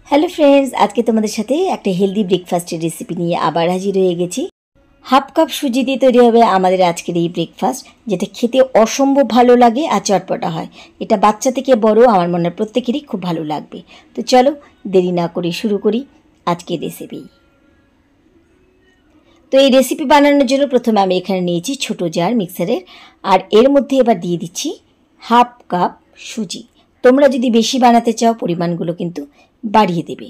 Hello friends, আজকে তোমাদের সাথে একটা হেলদি ব্রেকফাস্টের রেসিপি নিয়ে আবার হাজির হয়ে গেছি। হাফ কাপ সুজি দিয়ে তৈরি হবে আমাদের আজকের এই ব্রেকফাস্ট, যেটা খেতে অসম্ভব ভালো লাগে আর চটপটা হয়। এটা বাচ্চা থেকে বড় আমার মনে হয় প্রত্যেকেরই খুব ভালো লাগবে। তো চলো দেরি না করে শুরু করি আজকের রেসিপি। তো এই রেসিপি বানানোর জন্য প্রথমে আমি এখানে নিয়েছি ছোটো জার মিক্সারের, আর এর মধ্যে এবার দিয়ে দিচ্ছি হাফ কাপ সুজি। তোমরা যদি বেশি বানাতে চাও পরিমাণগুলো কিন্তু বাড়িয়ে দেবে।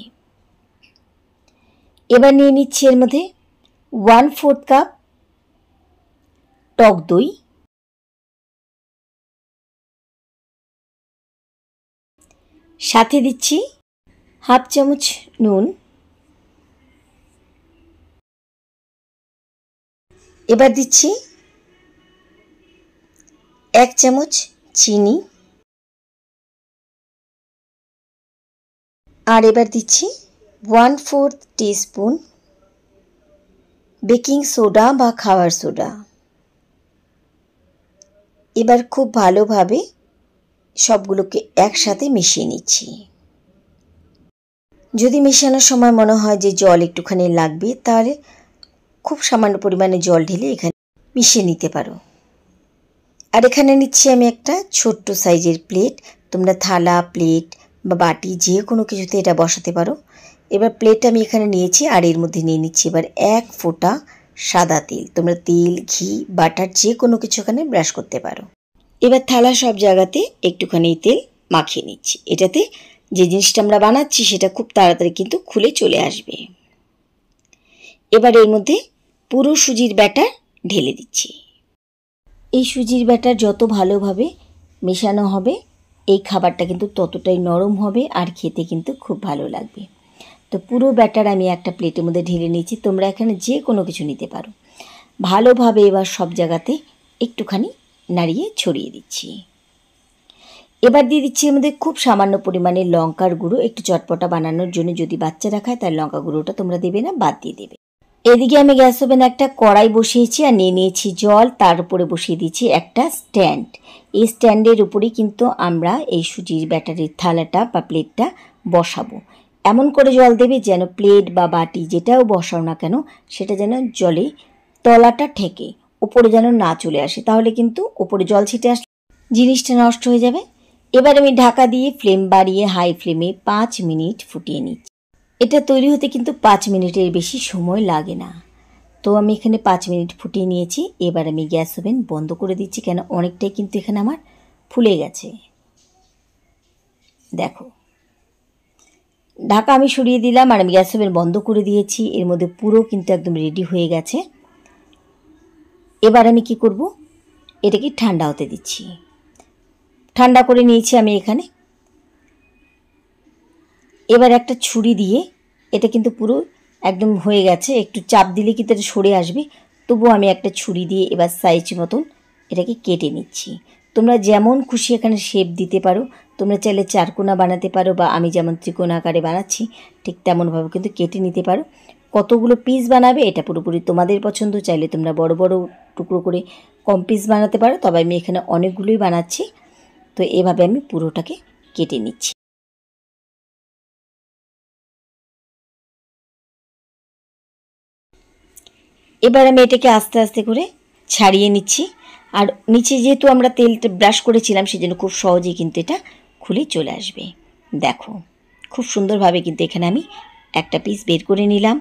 এবার নিয়ে নিচ্ছি এর মধ্যে 1/4 কাপ টক দই, সাথে দিচ্ছি হাফ চামচ নুন, এবার দিচ্ছি 1 চামচ চিনি, আর এবার দিচ্ছি 1/4 টিস্পুন বেকিং সোডা বা খাবার সোডা। এবার খুব ভালোভাবে সবগুলোকে একসাথে মিশিয়ে নিচ্ছি। যদি মেশানোর সময় মনে হয় যে জল একটুখানি লাগবে, তাহলে খুব সামান্য পরিমাণে জল ঢেলে এখানে মিশিয়ে নিতে পারো। আর এখানে নিচ্ছি আমি একটা ছোট্ট সাইজের প্লেট। তোমরা থালা, প্লেট বা বাটি যে কোনো কিছুতে এটা বসাতে পারো। এবার প্লেট আমি এখানে নিয়েছি, আর এর মধ্যে নিয়ে নিচ্ছি এবার 1 ফোঁটা সাদা তেল। তোমরা তেল, ঘি, বাটার যে কোনো কিছু এখানে ব্রাশ করতে পারো। এবার থালা সব জায়গাতে একটুখানি তেল মাখিয়ে নিচ্ছি। এটাতে যে জিনিসটা আমরা বানাচ্ছি সেটা খুব তাড়াতাড়ি কিন্তু খুলে চলে আসবে। এবার এর মধ্যে পুরো সুজির ব্যাটার ঢেলে দিচ্ছি। এই সুজির ব্যাটার যত ভালোভাবে মেশানো হবে এই খাবারটা কিন্তু ততটাই নরম হবে আর খেতে কিন্তু খুব ভালো লাগবে। তো পুরো ব্যাটার আমি একটা প্লেটের মধ্যে ঢেলে নিয়েছি। তোমরা এখানে যে কোনো কিছু নিতে পারো। ভালোভাবে এবার সব জায়গাতে একটুখানি নাড়িয়ে ছড়িয়ে দিচ্ছি। এবার দিয়ে দিচ্ছি এর মধ্যে খুব সামান্য পরিমাণে লঙ্কার গুঁড়ো। একটু চটপটা বানানোর জন্য যদি বাচ্চারা খায় তার লঙ্কা গুঁড়োটা তোমরা দেবে না, বাদ দিয়ে দেবে। এদিকে আমি গ্যাস ওভেনে একটা কড়াই বসিয়েছি আর নিয়ে নিয়েছি জল। তার উপরে বসিয়ে দিচ্ছি একটা স্ট্যান্ড। এই স্ট্যান্ডের উপরেই কিন্তু আমরা এই সুজির ব্যাটারির থালাটা বা প্লেটটা বসাবো। এমন করে জল দেবে যেন প্লেট বা বাটি যেটাও বসাও না কেন সেটা যেন জলে তলাটা ঠেকে, উপরে যেন না চলে আসে, তাহলে কিন্তু উপরে জল ছিটে আসলে জিনিসটা নষ্ট হয়ে যাবে। এবার আমি ঢাকা দিয়ে ফ্লেম বাড়িয়ে হাই ফ্লেমে 5 মিনিট ফুটিয়ে নিচ্ছি। এটা তৈরি হতে কিন্তু 5 মিনিটের বেশি সময় লাগে না। তো আমি এখানে 5 মিনিট ফুটিয়ে নিয়েছি। এবার আমি গ্যাস ওভেন বন্ধ করে দিচ্ছি, কেন অনেকটাই কিন্তু এখানে আমার ফুলে গেছে। দেখো, ঢাকা আমি সরিয়ে দিলাম আর আমি গ্যাস ওভেন বন্ধ করে দিয়েছি। এর মধ্যে পুরো কিন্তু একদম রেডি হয়ে গেছে। এবার আমি কি করব, এটাকে ঠান্ডা হতে দিচ্ছি। ঠান্ডা করে নিয়েছি আমি এখানে। এবার একটা ছুরি দিয়ে, এটা কিন্তু পুরো একদম হয়ে গেছে, একটু চাপ দিলে কিন্তু এটা সরে আসবে, তবুও আমি একটা ছুরি দিয়ে এবার সাইজ মতন এটাকে কেটে নিচ্ছি। তোমরা যেমন খুশি এখানে শেপ দিতে পারো। তোমরা চাইলে চারকোনা বানাতে পারো, বা আমি যেমন ত্রিকোণ আকারে বানাচ্ছি ঠিক তেমনভাবে কিন্তু কেটে নিতে পারো। কতগুলো পিস বানাবে এটা পুরোপুরি তোমাদের পছন্দ। চাইলে তোমরা বড় বড় টুকরো করে কম পিস বানাতে পারো, তবে আমি এখানে অনেকগুলোই বানাচ্ছি। তো এভাবে আমি পুরোটাকে কেটে নিচ্ছি। এবার আমি এটাকে আস্তে আস্তে করে ছাড়িয়ে নিচ্ছি। আর নিচে যেহেতু আমরা তেলটা ব্রাশ করেছিলাম সেজন্য খুব সহজেই কিন্তু এটা খুলে চলে আসবে। দেখো, খুব সুন্দরভাবে কিন্তু এখানে আমি একটা পিস বের করে নিলাম।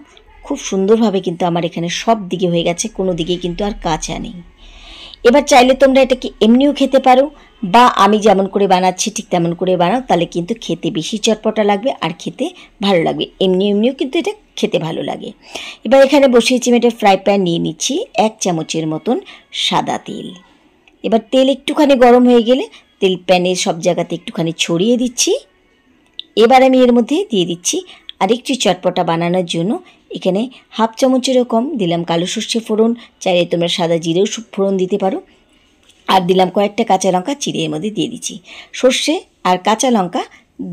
খুব সুন্দরভাবে কিন্তু আমার এখানে সব দিকে হয়ে গেছে, কোনো দিকে কিন্তু আর কাঁচা নেই। এবার চাইলে তোমরা এটাকে এমনিও খেতে পারো, বা আমি যেমন করে বানাচ্ছি ঠিক তেমন করে বানাও, তাহলে কিন্তু খেতে বেশি চটপটা লাগবে আর খেতে ভালো লাগবে। এমনিও কিন্তু এটা খেতে ভালো লাগে। এবার এখানে বসিয়েছি আমি একটা ফ্রাই প্যান, নিয়ে নিচ্ছি 1 চামচের মতন সাদা তেল। এবার তেল একটুখানি গরম হয়ে গেলে তেল প্যানের সব জায়গাতে একটুখানি ছড়িয়ে দিচ্ছি। এবার আমি এর মধ্যে দিয়ে দিচ্ছি আরেকটু চটপটা বানানোর জন্য এখানে হাফ চামচেরও কম দিলাম কালো সর্ষে ফোড়ন। চাইলে তোমরা সাদা জিরেও ফোড়ন দিতে পারো। আর দিলাম কয়েকটা কাঁচা লঙ্কা চিড়ে এর মধ্যে দিয়ে দিচ্ছি। সর্ষে আর কাঁচা লঙ্কা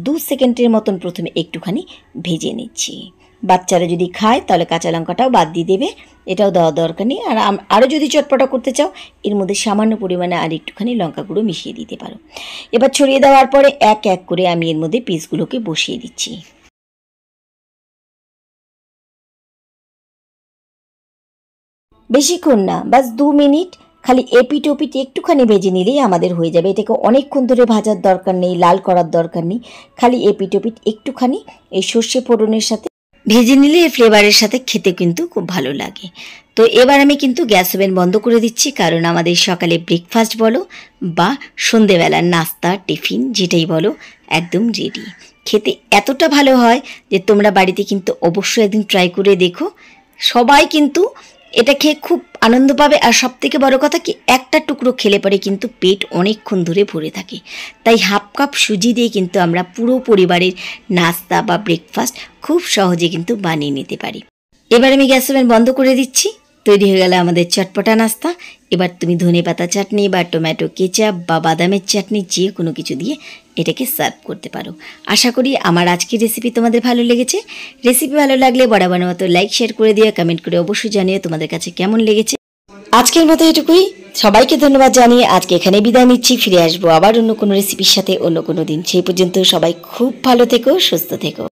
2 সেকেন্ডের মতন প্রথমে একটুখানি ভেজে নিচ্ছি। বাচ্চারা যদি খায় তাহলে কাঁচা লঙ্কাটাও বাদ দিয়ে দেবে, এটাও দেওয়া দরকার নেই। আর আরও যদি চটপটা করতে চাও এর মধ্যে সামান্য পরিমাণে আর একটুখানি লঙ্কা গুঁড়ো মিশিয়ে দিতে পারো। এবার ছড়িয়ে দেওয়ার পরে এক এক করে আমি এর মধ্যে পিসগুলোকে বসিয়ে দিচ্ছি। বেশিক্ষণ না, বাস 2 মিনিট খালি এপিট ওপিট একটুখানি ভেজে নিলেই আমাদের হয়ে যাবে। এটাকে অনেকক্ষণ ধরে ভাজার দরকার নেই, লাল করার দরকার নেই, খালি এপিট ওপিট একটুখানি এই সর্ষে ফোড়নের সাথে ভেজে নিলে এই ফ্লেভারের সাথে খেতে কিন্তু খুব ভালো লাগে। তো এবার আমি কিন্তু গ্যাস ওভেন বন্ধ করে দিচ্ছি, কারণ আমাদের সকালে ব্রেকফাস্ট বলো বা সন্ধেবেলার নাস্তা টিফিন যেটাই বলো একদম রেডি। খেতে এতটা ভালো হয় যে তোমরা বাড়িতে কিন্তু অবশ্যই একদিন ট্রাই করে দেখো। সবাই কিন্তু এটা খেয়ে খুব আনন্দ পাবে। আর সবথেকে বড় কথা কি, একটা টুকরো খেলে পরে কিন্তু পেট অনেকক্ষণ ধরে ভরে থাকে। তাই হাফ কাপ সুজি দিয়ে কিন্তু আমরা পুরো পরিবারের নাস্তা বা ব্রেকফাস্ট খুব সহজে কিন্তু বানিয়ে নিতে পারি। এবার আমি গ্যাস ওভেন বন্ধ করে দিচ্ছি। তৈরি হয়ে গেল আমাদের চটপটা নাস্তা। এবার তুমি ধনেপাতা চাটনি বা টমেটো কেচাপ বা বাদামের চাটনি যে কোনো কিছু দিয়ে এটাকে সার্ভ করতে পারো। আশা করি আমার আজকের রেসিপি তোমাদের ভালো লেগেছে। রেসিপি ভালো লাগলে বরাবর মতো লাইক শেয়ার করে দিও, কমেন্ট করে অবশ্যই জানিও তোমাদের কাছে কেমন লেগেছে। আজকের মতো এটুকুই, সবাইকে ধন্যবাদ জানিয়ে আজকে এখানে বিদায় নিচ্ছি। ফিরে আসবো আবার অন্য কোনো রেসিপির সাথে অন্য কোনো দিন। সেই পর্যন্ত সবাই খুব ভালো থেকো, সুস্থ থেকো।